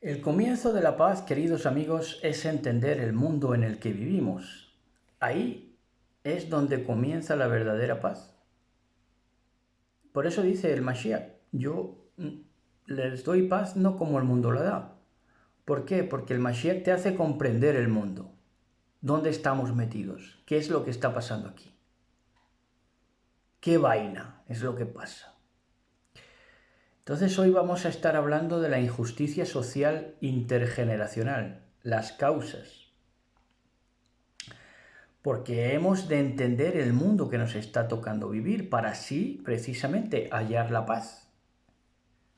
El comienzo de la paz, queridos amigos, es entender el mundo en el que vivimos. Ahí es donde comienza la verdadera paz. Por eso dice el Mashiach, les doy paz no como el mundo la da. ¿Por qué? Porque el Mashiach te hace comprender el mundo. ¿Dónde estamos metidos? ¿Qué es lo que está pasando aquí? ¿Qué vaina es lo que pasa? Entonces hoy vamos a estar hablando de la injusticia social intergeneracional, las causas. Porque hemos de entender el mundo que nos está tocando vivir para así, precisamente, hallar la paz.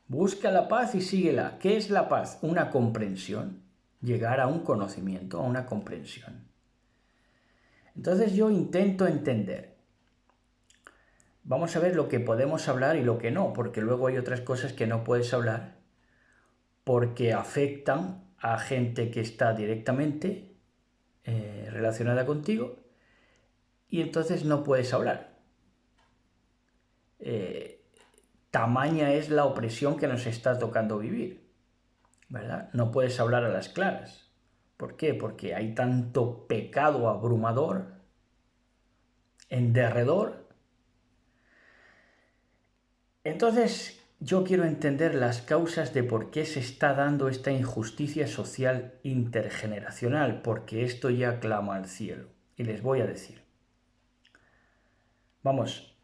Busca la paz y síguela. ¿Qué es la paz? Una comprensión. Llegar a un conocimiento, a una comprensión. Entonces yo intento entender. Vamos a ver lo que podemos hablar y lo que no, porque luego hay otras cosas que no puedes hablar porque afectan a gente que está directamente relacionada contigo y entonces no puedes hablar. Tamaña es la opresión que nos está tocando vivir, ¿verdad? No puedes hablar a las claras. ¿Por qué? Porque hay tanto pecado abrumador, en derredor. Entonces, yo quiero entender las causas de por qué se está dando esta injusticia social intergeneracional, porque esto ya clama al cielo. Y les voy a decir. Vamos,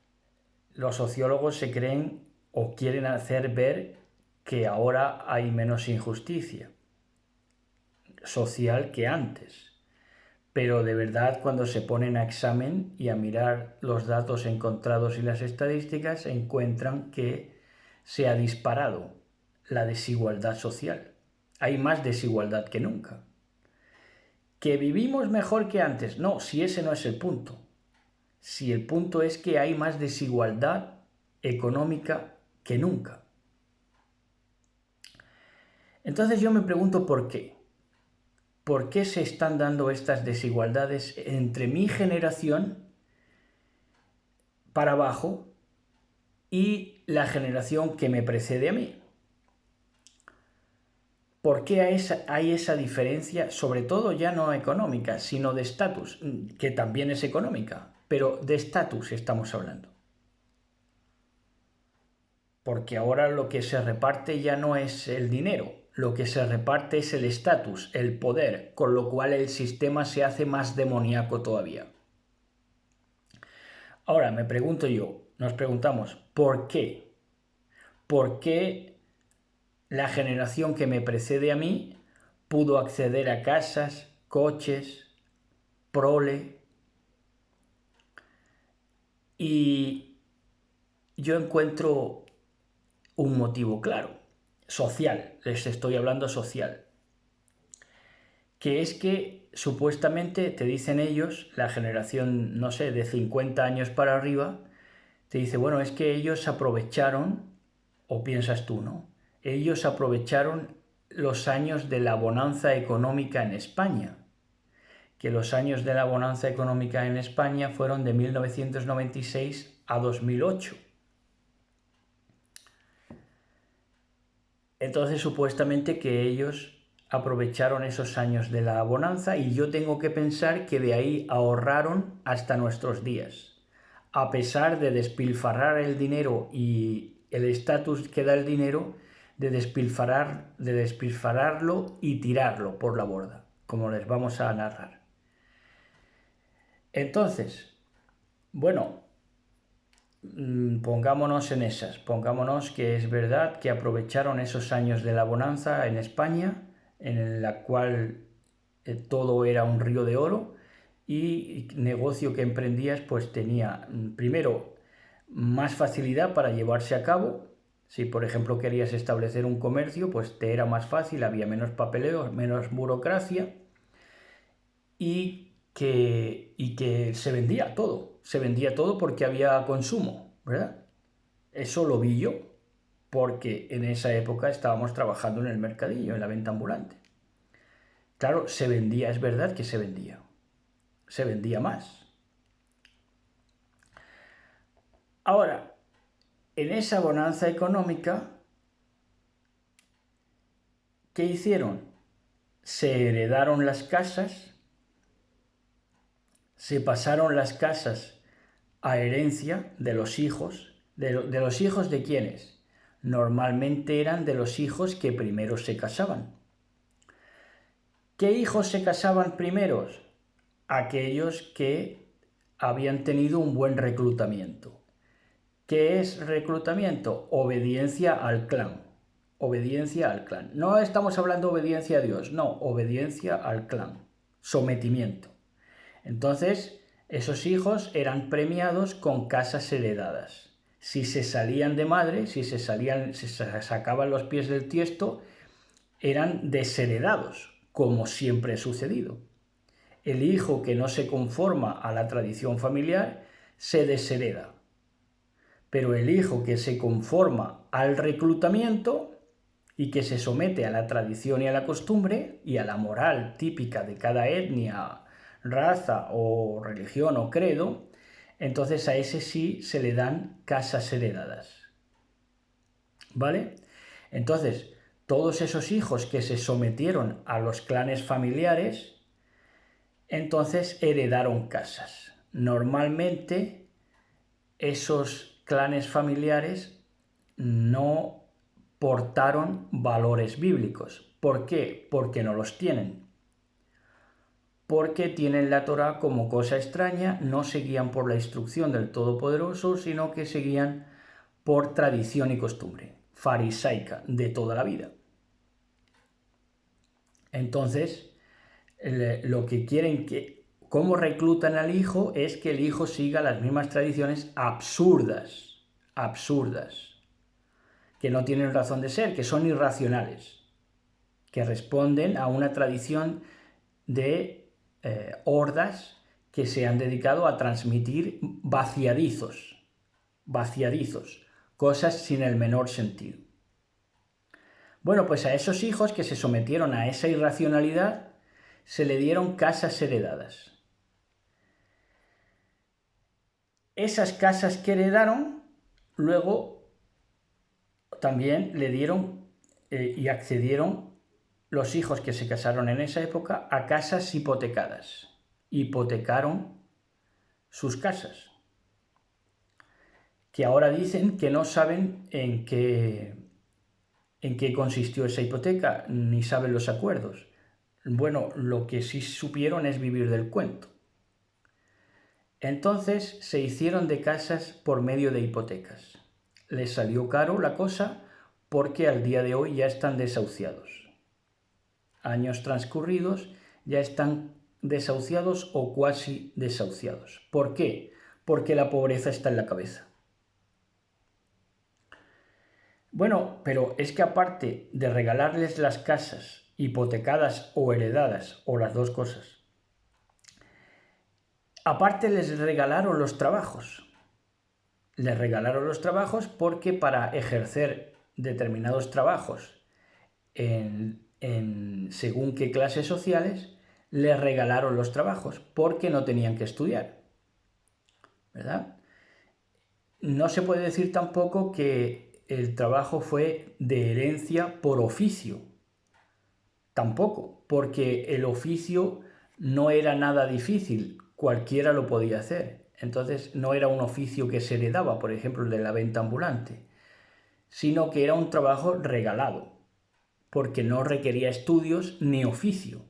los sociólogos se creen o quieren hacer ver que ahora hay menos injusticia social que antes. Pero de verdad cuando se ponen a examen y a mirar los datos encontrados y las estadísticas, encuentran que se ha disparado la desigualdad social. Hay más desigualdad que nunca. ¿Que vivimos mejor que antes? No, si ese no es el punto. Si el punto es que hay más desigualdad económica que nunca. Entonces yo me pregunto por qué. ¿Por qué se están dando estas desigualdades entre mi generación para abajo y la generación que me precede a mí? ¿Por qué hay esa diferencia, sobre todo ya no económica, sino de estatus, que también es económica, pero de estatus estamos hablando? Porque ahora lo que se reparte ya no es el dinero, lo que se reparte es el estatus, el poder, con lo cual el sistema se hace más demoníaco todavía. Ahora me pregunto yo, nos preguntamos, ¿por qué? ¿Por qué la generación que me precede a mí pudo acceder a casas, coches, prole? Y yo encuentro un motivo claro, social, les estoy hablando social, que es que supuestamente te dicen ellos, la generación, no sé, de 50 años para arriba, te dice, bueno, es que ellos aprovecharon, o piensas tú, ¿no? Ellos aprovecharon los años de la bonanza económica en España, que los años de la bonanza económica en España fueron de 1996 a 2008. Entonces, supuestamente que ellos aprovecharon esos años de la bonanza y yo tengo que pensar que de ahí ahorraron hasta nuestros días. A pesar de despilfarrar el dinero y el estatus que da el dinero, de despilfarrarlo y tirarlo por la borda, como les vamos a narrar. Entonces, bueno, pongámonos en esas, pongámonos que es verdad que aprovecharon esos años de la bonanza en España, en la cual todo era un río de oro y negocio que emprendías pues tenía primero más facilidad para llevarse a cabo. Si por ejemplo querías establecer un comercio, pues te era más fácil, había menos papeleo, menos burocracia y que se vendía todo porque había consumo, ¿verdad? Eso lo vi yo, porque en esa época estábamos trabajando en el mercadillo, en la venta ambulante. Claro, se vendía, es verdad que se vendía más. Ahora, en esa bonanza económica, ¿Qué hicieron? Se heredaron las casas, se pasaron las casas a herencia de los hijos. ¿De los hijos de quiénes? Normalmente eran de los hijos que primero se casaban. ¿Qué hijos se casaban primeros? Aquellos que habían tenido un buen reclutamiento. ¿Qué es reclutamiento? Obediencia al clan. Obediencia al clan. No estamos hablando de obediencia a Dios, no, obediencia al clan. Sometimiento. Entonces, esos hijos eran premiados con casas heredadas. Si se salían de madre, si se sacaban los pies del tiesto, eran desheredados, como siempre ha sucedido. El hijo que no se conforma a la tradición familiar se deshereda. Pero el hijo que se conforma al reclutamiento y que se somete a la tradición y a la costumbre y a la moral típica de cada etnia, raza o religión o credo, entonces a ese sí se le dan casas heredadas. ¿Vale? Entonces, todos esos hijos que se sometieron a los clanes familiares, entonces heredaron casas. Normalmente esos clanes familiares no portaron valores bíblicos. ¿Por qué? Porque no los tienen. Porque tienen la Torá como cosa extraña, no seguían por la instrucción del Todopoderoso, sino que seguían por tradición y costumbre farisaica de toda la vida. Entonces, lo que quieren cómo reclutan al hijo es que el hijo siga las mismas tradiciones absurdas, que no tienen razón de ser, que son irracionales, que responden a una tradición de hordas que se han dedicado a transmitir vaciadizos, cosas sin el menor sentido. Bueno, pues a esos hijos que se sometieron a esa irracionalidad se le dieron casas heredadas. Esas casas que heredaron, luego también le dieron y accedieron los hijos que se casaron en esa época a casas hipotecadas. Hipotecaron sus casas, que ahora dicen que no saben en qué consistió esa hipoteca, ni saben los acuerdos. Bueno, lo que sí supieron es vivir del cuento. Entonces se hicieron de casas por medio de hipotecas. Les salió caro la cosa porque al día de hoy ya están desahuciados. Años transcurridos ya están desahuciados o cuasi desahuciados. ¿Por qué? Porque la pobreza está en la cabeza. Bueno, pero es que aparte de regalarles las casas hipotecadas o heredadas, o las dos cosas, aparte les regalaron los trabajos. Les regalaron los trabajos porque para ejercer determinados trabajos según qué clases sociales, les regalaron los trabajos porque no tenían que estudiar. ¿Verdad? No se puede decir tampoco que el trabajo fue de herencia por oficio. Tampoco, porque el oficio no era nada difícil, cualquiera lo podía hacer. Entonces no era un oficio que se heredaba, por ejemplo, el de la venta ambulante, sino que era un trabajo regalado, porque no requería estudios ni oficio,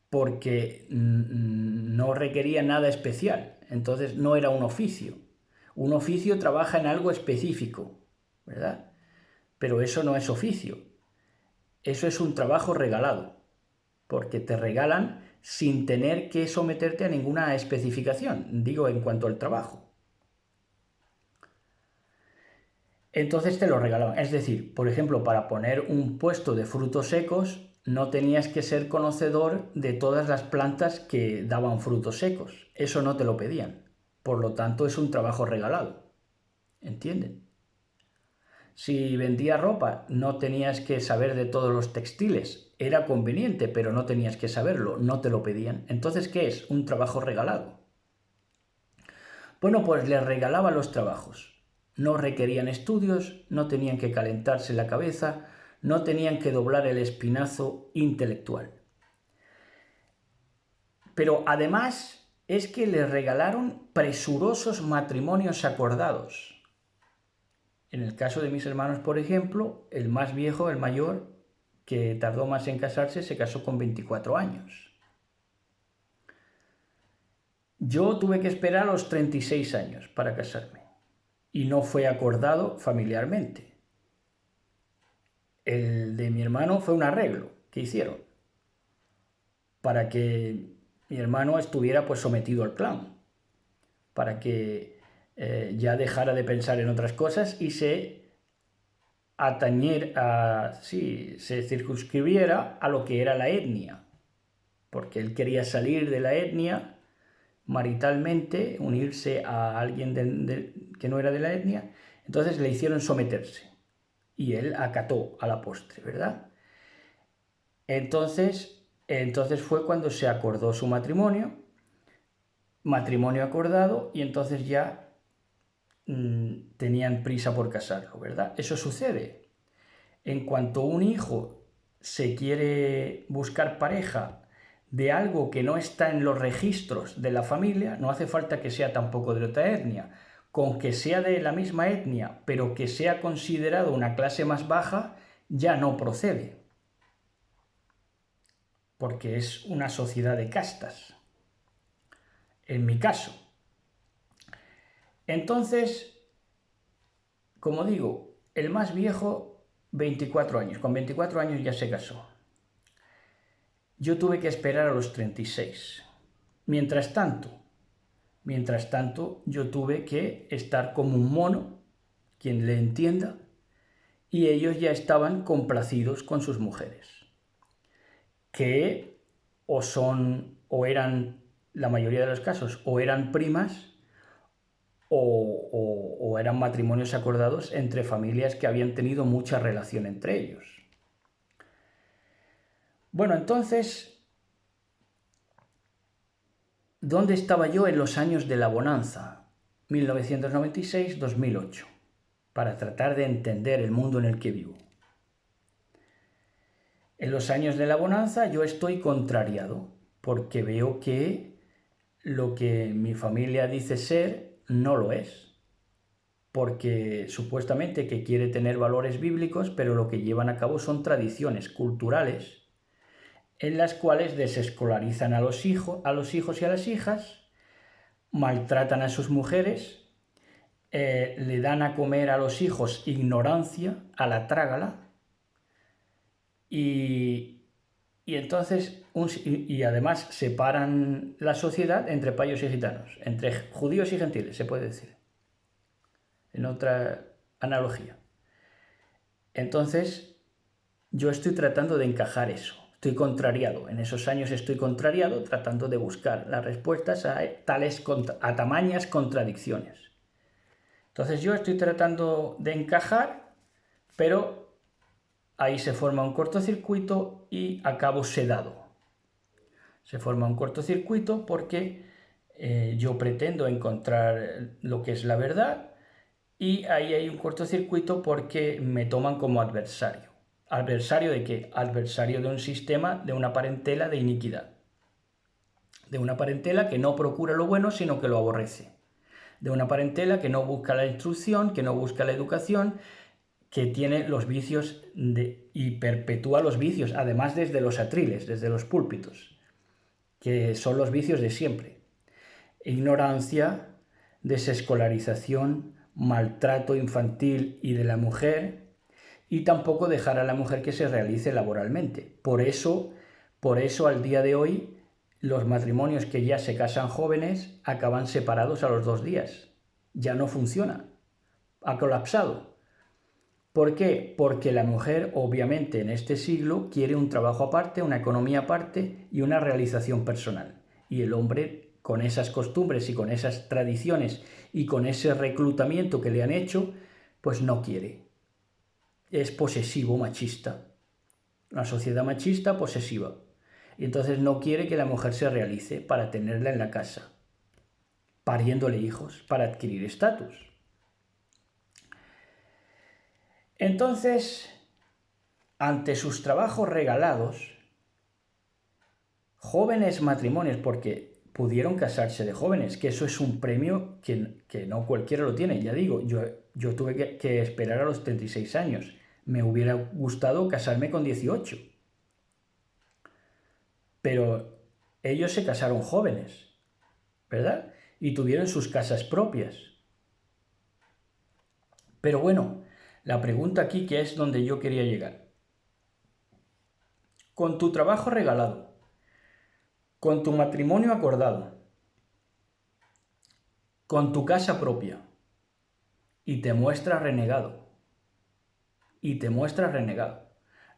porque no requería nada especial, entonces no era un oficio. Un oficio trabaja en algo específico, ¿verdad? Pero eso no es oficio, eso es un trabajo regalado, porque te regalan sin tener que someterte a ninguna especificación, digo en cuanto al trabajo. Entonces te lo regalaban. Es decir, por ejemplo, para poner un puesto de frutos secos no tenías que ser conocedor de todas las plantas que daban frutos secos. Eso no te lo pedían. Por lo tanto, es un trabajo regalado. ¿Entienden? Si vendías ropa, no tenías que saber de todos los textiles. Era conveniente, pero no tenías que saberlo. No te lo pedían. Entonces, ¿qué es? Un trabajo regalado. Bueno, pues les regalaba los trabajos. No requerían estudios, no tenían que calentarse la cabeza, no tenían que doblar el espinazo intelectual. Pero además es que les regalaron presurosos matrimonios acordados. En el caso de mis hermanos, por ejemplo, el más viejo, el mayor, que tardó más en casarse, se casó con 24 años. Yo tuve que esperar a los 36 años para casarme y no fue acordado familiarmente. El de mi hermano fue un arreglo que hicieron para que mi hermano estuviera pues sometido al clan, para que ya dejara de pensar en otras cosas y se se circunscribiera a lo que era la etnia, porque él quería salir de la etnia maritalmente, unirse a alguien que no era de la etnia, entonces le hicieron someterse y él acató a la postre, ¿verdad? Entonces fue cuando se acordó su matrimonio acordado, y entonces ya tenían prisa por casarlo, ¿verdad? Eso sucede. En cuanto un hijo se quiere buscar pareja de algo que no está en los registros de la familia, no hace falta que sea tampoco de otra etnia, con que sea de la misma etnia, pero que sea considerado una clase más baja, ya no procede, porque es una sociedad de castas, en mi caso. Entonces, como digo, el más viejo, 24 años, con 24 años ya se casó. Yo tuve que esperar a los 36. Mientras tanto, yo tuve que estar como un mono, quien le entienda, y ellos ya estaban complacidos con sus mujeres, que o eran, la mayoría de los casos, o eran primas, o eran matrimonios acordados entre familias que habían tenido mucha relación entre ellos. Bueno, entonces, ¿dónde estaba yo en los años de la bonanza? 1996-2008, para tratar de entender el mundo en el que vivo. En los años de la bonanza yo estoy contrariado, porque veo que lo que mi familia dice ser no lo es, porque supuestamente que quiere tener valores bíblicos, pero lo que llevan a cabo son tradiciones culturales en las cuales desescolarizan a los hijos y a las hijas, maltratan a sus mujeres, le dan a comer a los hijos ignorancia, a la trágala, y entonces, y además separan la sociedad entre payos y gitanos, entre judíos y gentiles, se puede decir, en otra analogía. Entonces, yo estoy tratando de encajar eso, estoy contrariado, en esos años estoy contrariado, tratando de buscar las respuestas a tamañas contradicciones. Entonces yo estoy tratando de encajar, pero ahí se forma un cortocircuito y acabo sedado. Se forma un cortocircuito porque yo pretendo encontrar lo que es la verdad, y ahí hay un cortocircuito porque me toman como adversario. ¿Adversario de qué? Adversario de un sistema, de una parentela de iniquidad. De una parentela que no procura lo bueno, sino que lo aborrece. De una parentela que no busca la instrucción, que no busca la educación, que tiene los vicios y perpetúa los vicios, además desde los atriles, desde los púlpitos, que son los vicios de siempre. Ignorancia, desescolarización, maltrato infantil y de la mujer, y tampoco dejar a la mujer que se realice laboralmente. Por eso al día de hoy, los matrimonios que ya se casan jóvenes acaban separados a los 2 días. Ya no funciona. Ha colapsado. ¿Por qué? Porque la mujer, obviamente, en este siglo quiere un trabajo aparte, una economía aparte y una realización personal. Y el hombre, con esas costumbres y con esas tradiciones y con ese reclutamiento que le han hecho, pues no quiere. Es posesivo, machista. Una sociedad machista, posesiva. Y entonces no quiere que la mujer se realice para tenerla en la casa, pariéndole hijos, para adquirir estatus. Entonces, ante sus trabajos regalados, jóvenes matrimonios, porque pudieron casarse de jóvenes, que eso es un premio que no cualquiera lo tiene. Ya digo, yo tuve que esperar a los 36 años. Me hubiera gustado casarme con 18. Pero ellos se casaron jóvenes, ¿verdad? Y tuvieron sus casas propias. Pero bueno, la pregunta aquí, que es donde yo quería llegar. Con tu trabajo regalado, con tu matrimonio acordado, con tu casa propia, y te muestras renegado,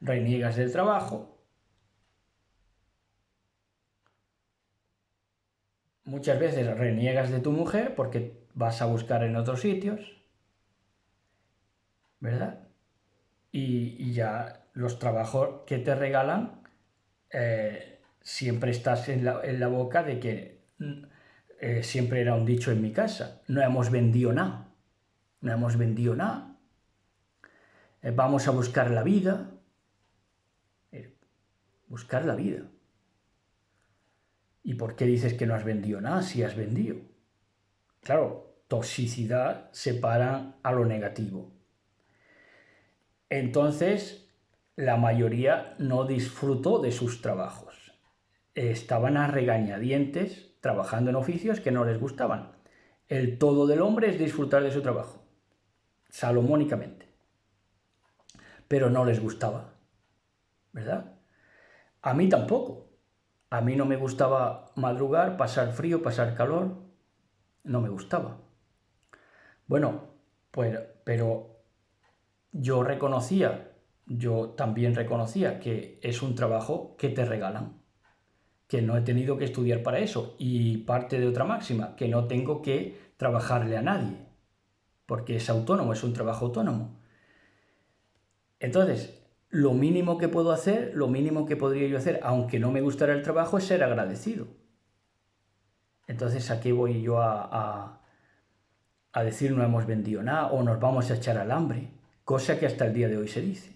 reniegas del trabajo, muchas veces reniegas de tu mujer porque vas a buscar en otros sitios, ¿verdad? Y ya los trabajos que te regalan, siempre estás en la boca de que siempre era un dicho en mi casa: no hemos vendido nada, no hemos vendido nada, vamos a buscar la vida, buscar la vida. ¿Y por qué dices que no has vendido nada si has vendido? Claro, toxicidad separa a lo negativo. Entonces, la mayoría no disfrutó de sus trabajos. Estaban a regañadientes trabajando en oficios que no les gustaban. El todo del hombre es disfrutar de su trabajo, salomónicamente. Pero no les gustaba, ¿verdad? A mí tampoco. A mí no me gustaba madrugar, pasar frío, pasar calor. No me gustaba. Bueno, pues, pero yo también reconocía que es un trabajo que te regalan, que no he tenido que estudiar para eso, y parte de otra máxima, que no tengo que trabajarle a nadie, porque es autónomo, es un trabajo autónomo. Entonces, lo mínimo que puedo hacer, lo mínimo que podría yo hacer, aunque no me gustara el trabajo, es ser agradecido. Entonces, ¿a qué voy yo a decir no hemos vendido nada o nos vamos a echar al hambre? Cosa que hasta el día de hoy se dice.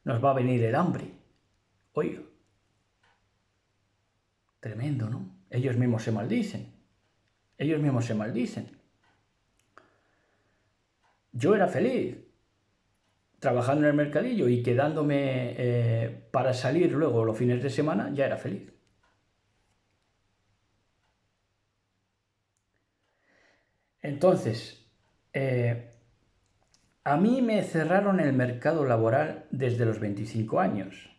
Nos va a venir el hambre. Oiga, tremendo, ¿no? Ellos mismos se maldicen. Ellos mismos se maldicen. Yo era feliz trabajando en el mercadillo y quedándome para salir luego los fines de semana, ya era feliz. Entonces, a mí me cerraron el mercado laboral desde los 25 años,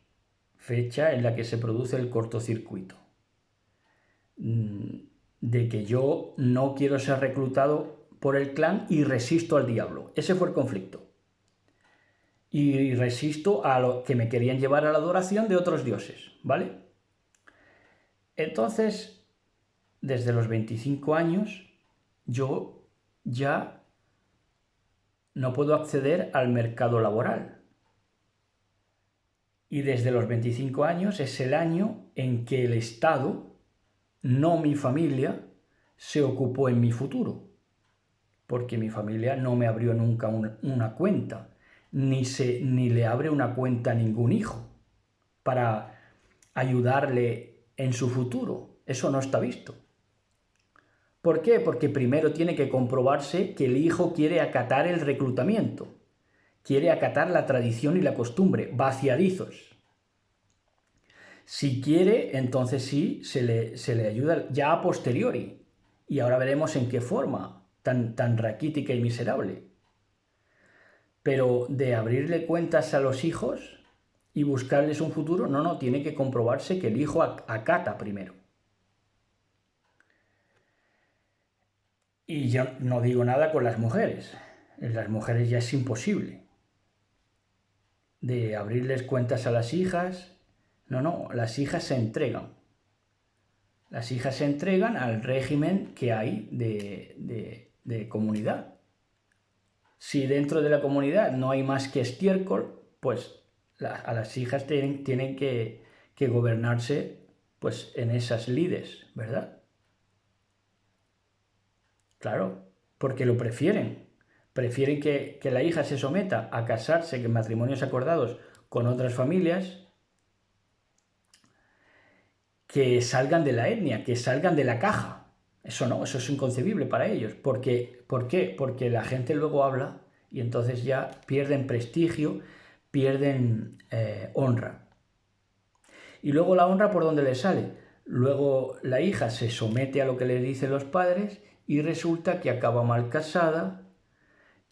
fecha en la que se produce el cortocircuito. De que yo no quiero ser reclutado por el clan y resisto al diablo. Ese fue el conflicto. Y resisto a lo que me querían llevar a la adoración de otros dioses, ¿vale? Entonces, desde los 25 años, yo ya no puedo acceder al mercado laboral. Y desde los 25 años es el año en que el Estado, no mi familia, se ocupó en mi futuro. Porque mi familia no me abrió nunca una cuenta, ni le abre una cuenta a ningún hijo para ayudarle en su futuro. Eso no está visto. ¿Por qué? Porque primero tiene que comprobarse que el hijo quiere acatar el reclutamiento, quiere acatar la tradición y la costumbre, vaciadizos. Si quiere, entonces sí, se le ayuda ya a posteriori. Y ahora veremos en qué forma tan raquítica y miserable. Pero de abrirle cuentas a los hijos y buscarles un futuro, no, tiene que comprobarse que el hijo acata primero. Y yo no digo nada con las mujeres. En las mujeres ya es imposible. De abrirles cuentas a las hijas. No, las hijas se entregan. Las hijas se entregan al régimen que hay de comunidad. Si dentro de la comunidad no hay más que estiércol, pues a las hijas tienen que gobernarse pues en esas lides, ¿verdad? Claro, porque lo prefieren. Prefieren que la hija se someta a casarse en matrimonios acordados con otras familias que salgan de la etnia, que salgan de la caja. Eso no, eso es inconcebible para ellos. ¿Por qué? Porque la gente luego habla y entonces ya pierden prestigio, pierden honra. Y luego la honra, ¿por dónde le sale? Luego la hija se somete a lo que le dicen los padres y resulta que acaba mal casada,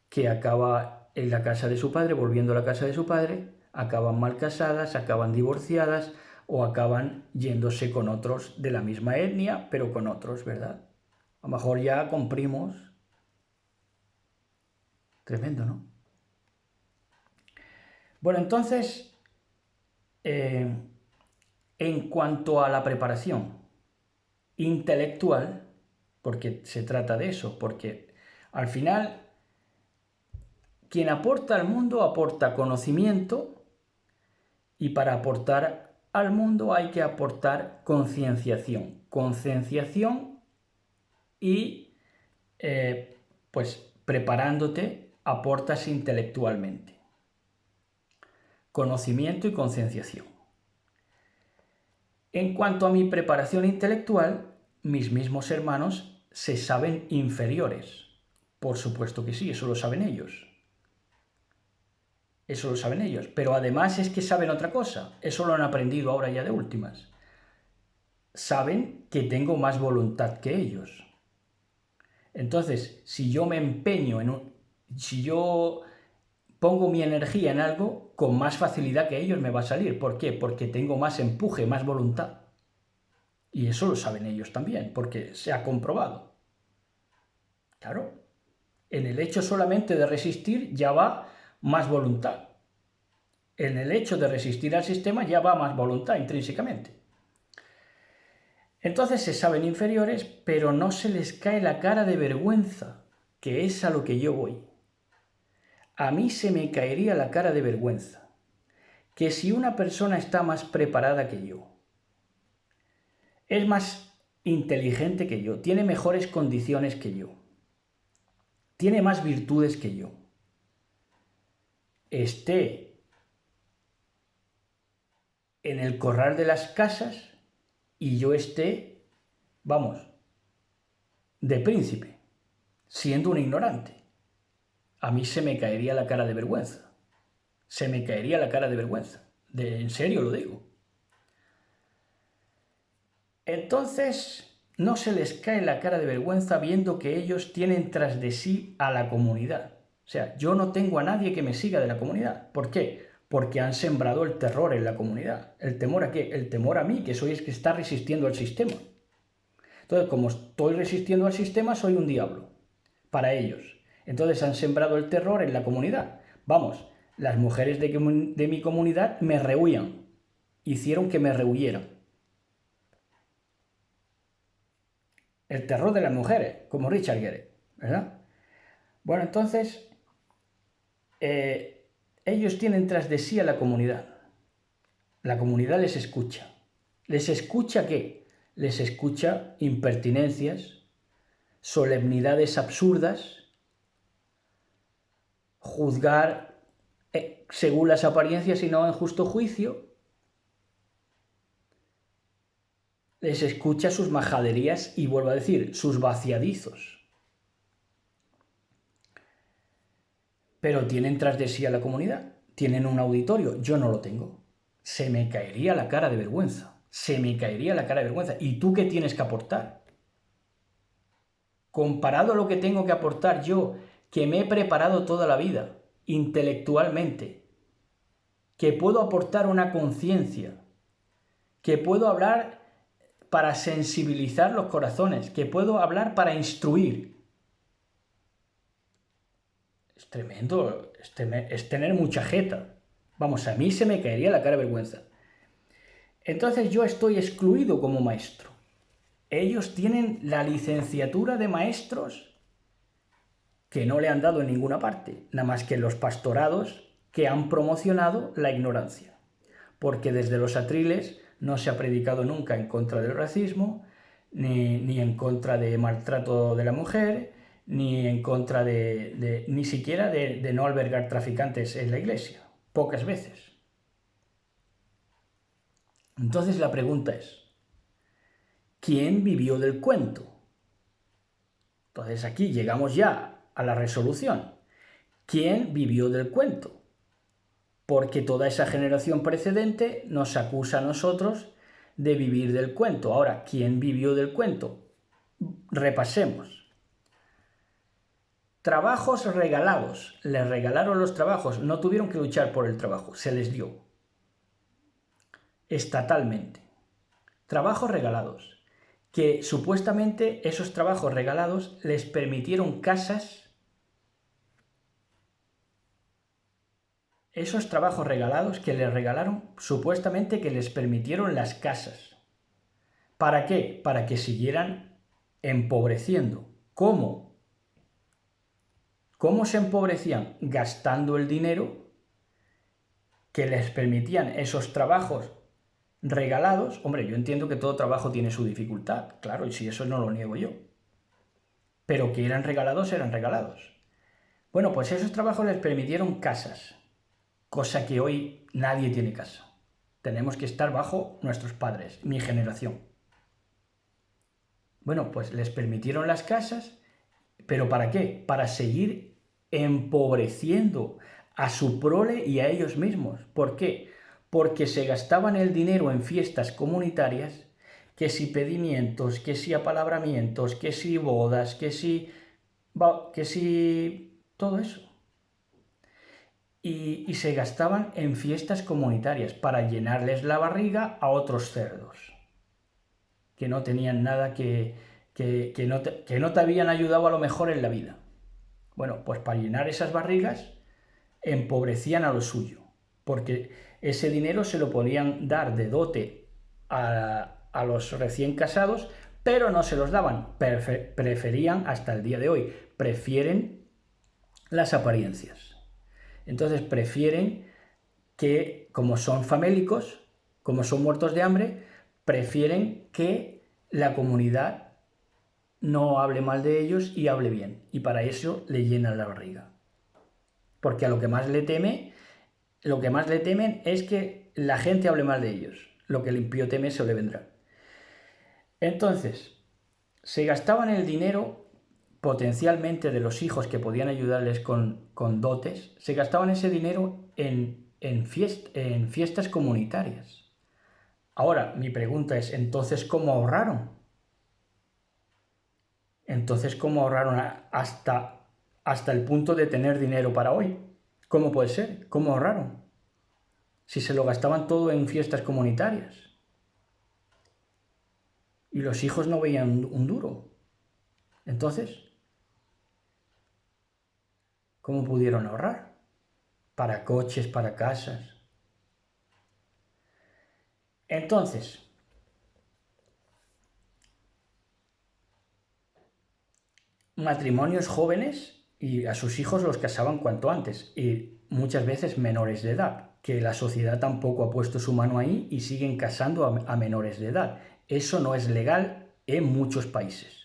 que acaba en la casa de su padre, volviendo a la casa de su padre, acaban mal casadas, acaban divorciadas o acaban yéndose con otros de la misma etnia, pero con otros, ¿verdad? A lo mejor ya con primos. Tremendo, ¿no? Bueno, entonces, en cuanto a la preparación intelectual, porque se trata de eso, porque al final quien aporta al mundo aporta conocimiento y para aportar al mundo hay que aportar concienciación. Concienciación y pues preparándote aportas intelectualmente. Conocimiento y concienciación. En cuanto a mi preparación intelectual, mis mismos hermanos se saben inferiores. Por supuesto que sí, eso lo saben ellos. Eso lo saben ellos. Pero además es que saben otra cosa. Eso lo han aprendido ahora ya de últimas. Saben que tengo más voluntad que ellos. Entonces, si yo me empeño si yo pongo mi energía en algo, con más facilidad que ellos me va a salir. ¿Por qué? Porque tengo más empuje, más voluntad. Y eso lo saben ellos también, porque se ha comprobado. Claro, en el hecho solamente de resistir ya va más voluntad. En el hecho de resistir al sistema ya va más voluntad intrínsecamente. Entonces se saben inferiores, pero no se les cae la cara de vergüenza, que es a lo que yo voy. A mí se me caería la cara de vergüenza, que si una persona está más preparada que yo, es más inteligente que yo, tiene mejores condiciones que yo, tiene más virtudes que yo, esté en el corral de las casas y yo esté, vamos, de príncipe, siendo un ignorante. A mí se me caería la cara de vergüenza. Se me caería la cara de vergüenza. En serio lo digo. Entonces, no se les cae la cara de vergüenza viendo que ellos tienen tras de sí a la comunidad. O sea, yo no tengo a nadie que me siga de la comunidad. ¿Por qué? Porque han sembrado el terror en la comunidad. ¿El temor a qué? El temor a mí, que soy el que está resistiendo al sistema. Entonces, como estoy resistiendo al sistema, soy un diablo para ellos. Entonces han sembrado el terror en la comunidad. Vamos, las mujeres de mi comunidad me rehuían. Hicieron que me rehuyera. El terror de las mujeres, como Richard Gere, ¿verdad? Bueno, entonces, ellos tienen tras de sí a la comunidad. La comunidad les escucha. ¿Les escucha qué? Les escucha impertinencias, solemnidades absurdas, juzgar según las apariencias y no en justo juicio. Les escucha sus majaderías y, vuelvo a decir, sus vaciadizos. Pero tienen tras de sí a la comunidad, tienen un auditorio, yo no lo tengo. Se me caería la cara de vergüenza, se me caería la cara de vergüenza. ¿Y tú qué tienes que aportar? Comparado a lo que tengo que aportar yo, que me he preparado toda la vida, intelectualmente, que puedo aportar una conciencia, que puedo hablar para sensibilizar los corazones, que puedo hablar para instruir. Es tremendo, es tener mucha jeta. Vamos, a mí se me caería la cara de vergüenza. Entonces yo estoy excluido como maestro. Ellos tienen la licenciatura de maestros que no le han dado en ninguna parte, nada más que en los pastorados que han promocionado la ignorancia. Porque desde los atriles no se ha predicado nunca en contra del racismo, ni en contra de maltrato de la mujer, ni en contra ni siquiera de no albergar traficantes en la iglesia. Pocas veces. Entonces la pregunta es, ¿quién vivió del cuento? Entonces aquí llegamos ya a la resolución. ¿Quién vivió del cuento? Porque toda esa generación precedente nos acusa a nosotros de vivir del cuento. Ahora, ¿quién vivió del cuento? Repasemos. Trabajos regalados. Les regalaron los trabajos. No tuvieron que luchar por el trabajo. Se les dio. Estatalmente. Trabajos regalados. Que supuestamente esos trabajos regalados les permitieron casas. Esos trabajos regalados que les regalaron, supuestamente que les permitieron las casas. ¿Para qué? Para que siguieran empobreciendo. ¿Cómo? ¿Cómo se empobrecían? Gastando el dinero que les permitían esos trabajos regalados. Hombre, yo entiendo que todo trabajo tiene su dificultad, claro, y si eso no lo niego yo. Pero que eran regalados, eran regalados. Bueno, pues esos trabajos les permitieron casas, cosa que hoy nadie tiene casa. Tenemos que estar bajo nuestros padres, mi generación. Bueno, pues les permitieron las casas, ¿pero para qué? Para seguir empobreciendo a su prole y a ellos mismos. ¿Por qué? Porque se gastaban el dinero en fiestas comunitarias, que si pedimientos, que si apalabramientos, que si bodas, que si todo eso. Y se gastaban en fiestas comunitarias para llenarles la barriga a otros cerdos, que no tenían nada que no te habían ayudado a lo mejor en la vida. Bueno, pues para llenar esas barrigas empobrecían a lo suyo, porque ese dinero se lo podían dar de dote a los recién casados, pero no se los daban, preferían, hasta el día de hoy, prefieren las apariencias. Entonces prefieren que, como son famélicos, como son muertos de hambre, prefieren que la comunidad no hable mal de ellos y hable bien. Y para eso le llenan la barriga. Porque a lo que más le temen es que la gente hable mal de ellos. Lo que el impío teme se le vendrá. Entonces, se gastaban el dinero potencialmente de los hijos que podían ayudarles con dotes, se gastaban ese dinero en fiestas comunitarias. Ahora, mi pregunta es, ¿entonces cómo ahorraron? Entonces, ¿cómo ahorraron hasta el punto de tener dinero para hoy? ¿Cómo puede ser? ¿Cómo ahorraron? Si se lo gastaban todo en fiestas comunitarias. Y los hijos no veían un duro. Entonces, ¿cómo pudieron ahorrar? Para coches, para casas. Entonces, matrimonios jóvenes y a sus hijos los casaban cuanto antes y muchas veces menores de edad, que la sociedad tampoco ha puesto su mano ahí y siguen casando a menores de edad. Eso no es legal en muchos países.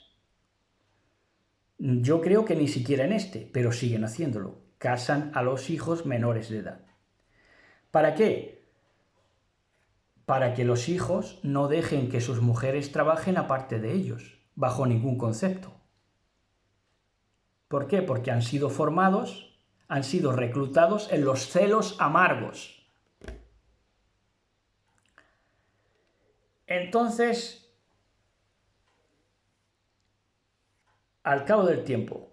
Yo creo que ni siquiera en este, pero siguen haciéndolo. Casan a los hijos menores de edad. ¿Para qué? Para que los hijos no dejen que sus mujeres trabajen aparte de ellos, bajo ningún concepto. ¿Por qué? Porque han sido formados, han sido reclutados en los celos amargos. Entonces, al cabo del tiempo,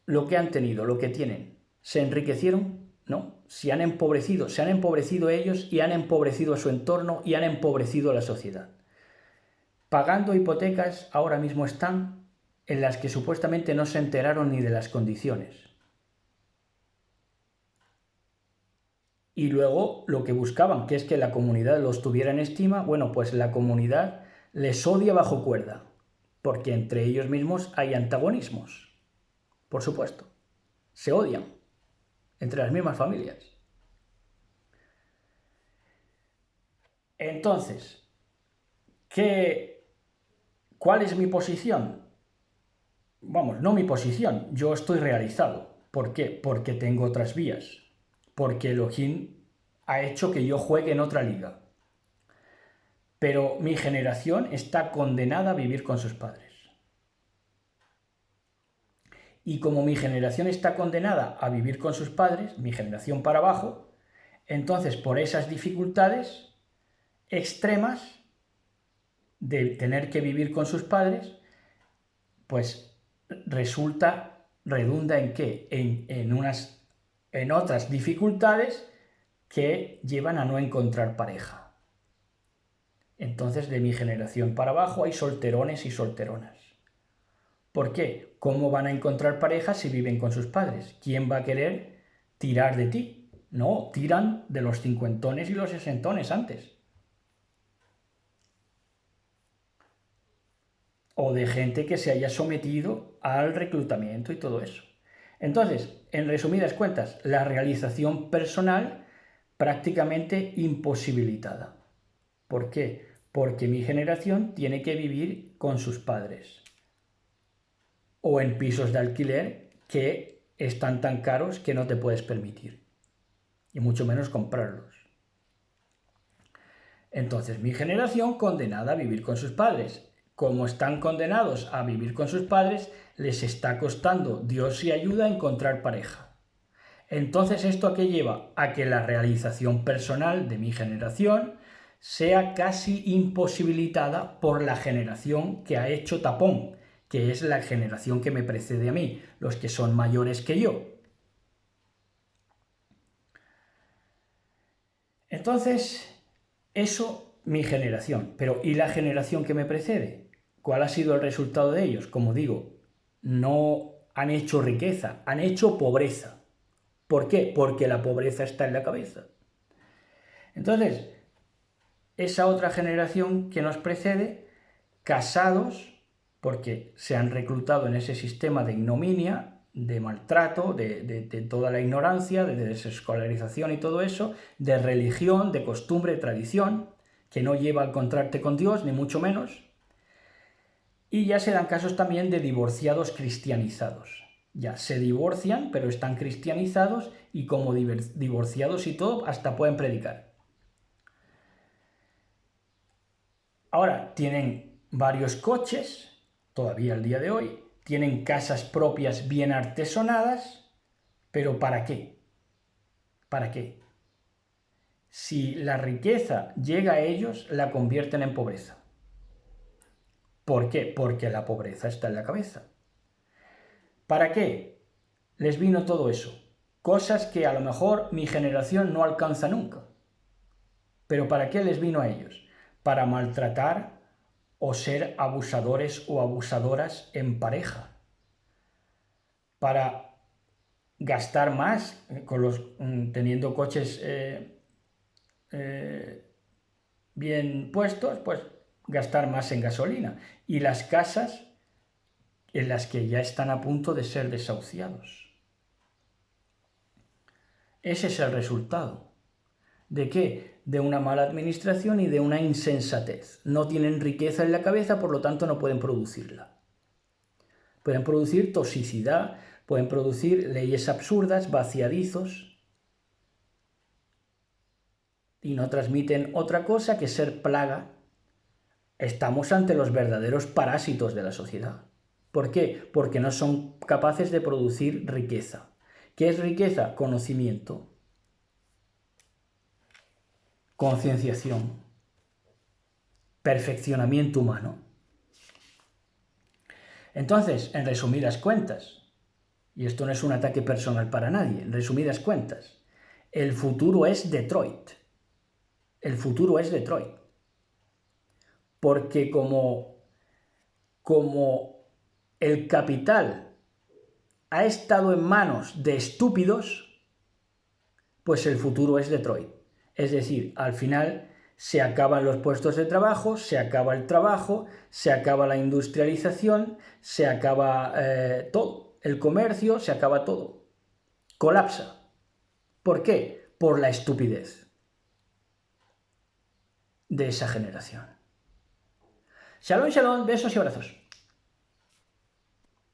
lo que han tenido, lo que tienen, ¿se enriquecieron? No. Se han empobrecido ellos y han empobrecido a su entorno y han empobrecido a la sociedad. Pagando hipotecas ahora mismo están en las que supuestamente no se enteraron ni de las condiciones. Y luego lo que buscaban, que es que la comunidad los tuviera en estima, bueno, pues la comunidad les odia bajo cuerda, porque entre ellos mismos hay antagonismos, por supuesto, se odian entre las mismas familias. Entonces, ¿cuál es mi posición? Vamos, no mi posición, yo estoy realizado. ¿Por qué? Porque tengo otras vías. Porque Elohim ha hecho que yo juegue en otra liga. pero mi generación está condenada a vivir con sus padres. Y como mi generación está condenada a vivir con sus padres, mi generación para abajo, entonces por esas dificultades extremas de tener que vivir con sus padres, pues redunda en qué? En otras dificultades que llevan a no encontrar pareja. Entonces de mi generación para abajo hay solterones y solteronas. ¿Por qué? ¿Cómo van a encontrar pareja si viven con sus padres? ¿Quién va a querer tirar de ti? No, tiran de los cincuentones y los sesentones antes. O de gente que se haya sometido al reclutamiento y todo eso. Entonces, en resumidas cuentas, la realización personal prácticamente imposibilitada. ¿Por qué? Porque mi generación tiene que vivir con sus padres o en pisos de alquiler que están tan caros que no te puedes permitir, y mucho menos comprarlos. Entonces, mi generación condenada a vivir con sus padres. Como están condenados a vivir con sus padres, les está costando Dios y ayuda a encontrar pareja. Entonces, ¿esto a qué lleva? A que la realización personal de mi generación sea casi imposibilitada por la generación que ha hecho tapón, que es la generación que me precede a mí, los que son mayores que yo. Entonces, eso mi generación. Pero ¿y la generación que me precede? ¿Cuál ha sido el resultado de ellos? Como digo, no han hecho riqueza, han hecho pobreza. ¿Por qué? Porque la pobreza está en la cabeza. Entonces, esa otra generación que nos precede, casados, porque se han reclutado en ese sistema de ignominia, de maltrato, de toda la ignorancia, de desescolarización y todo eso, de religión, de costumbre, de tradición, que no lleva a encontrarte con Dios, ni mucho menos. Y ya se dan casos también de divorciados cristianizados. Ya se divorcian, pero están cristianizados y como divorciados y todo, hasta pueden predicar. Ahora tienen varios coches, todavía al día de hoy, tienen casas propias bien artesonadas, pero ¿para qué? ¿Para qué? Si la riqueza llega a ellos, la convierten en pobreza. ¿Por qué? Porque la pobreza está en la cabeza. ¿Para qué les vino todo eso? Cosas que a lo mejor mi generación no alcanza nunca. ¿Pero para qué les vino a ellos? Para maltratar o ser abusadores o abusadoras en pareja. Para gastar más teniendo coches bien puestos, pues gastar más en gasolina. Y las casas en las que ya están a punto de ser desahuciados. Ese es el resultado. ¿De qué? De una mala administración y de una insensatez. No tienen riqueza en la cabeza, por lo tanto no pueden producirla. Pueden producir toxicidad, pueden producir leyes absurdas, vaciadizos, y no transmiten otra cosa que ser plaga. Estamos ante los verdaderos parásitos de la sociedad. ¿Por qué? Porque no son capaces de producir riqueza. ¿Qué es riqueza? Conocimiento, concienciación, perfeccionamiento humano. Entonces, en resumidas cuentas, y esto no es un ataque personal para nadie, en resumidas cuentas, el futuro es Detroit. El futuro es Detroit. Porque como el capital ha estado en manos de estúpidos, pues el futuro es Detroit. Es decir, al final se acaban los puestos de trabajo, se acaba el trabajo, se acaba la industrialización, se acaba todo. El comercio, se acaba todo. Colapsa. ¿Por qué? Por la estupidez de esa generación. Shalom, shalom, besos y abrazos.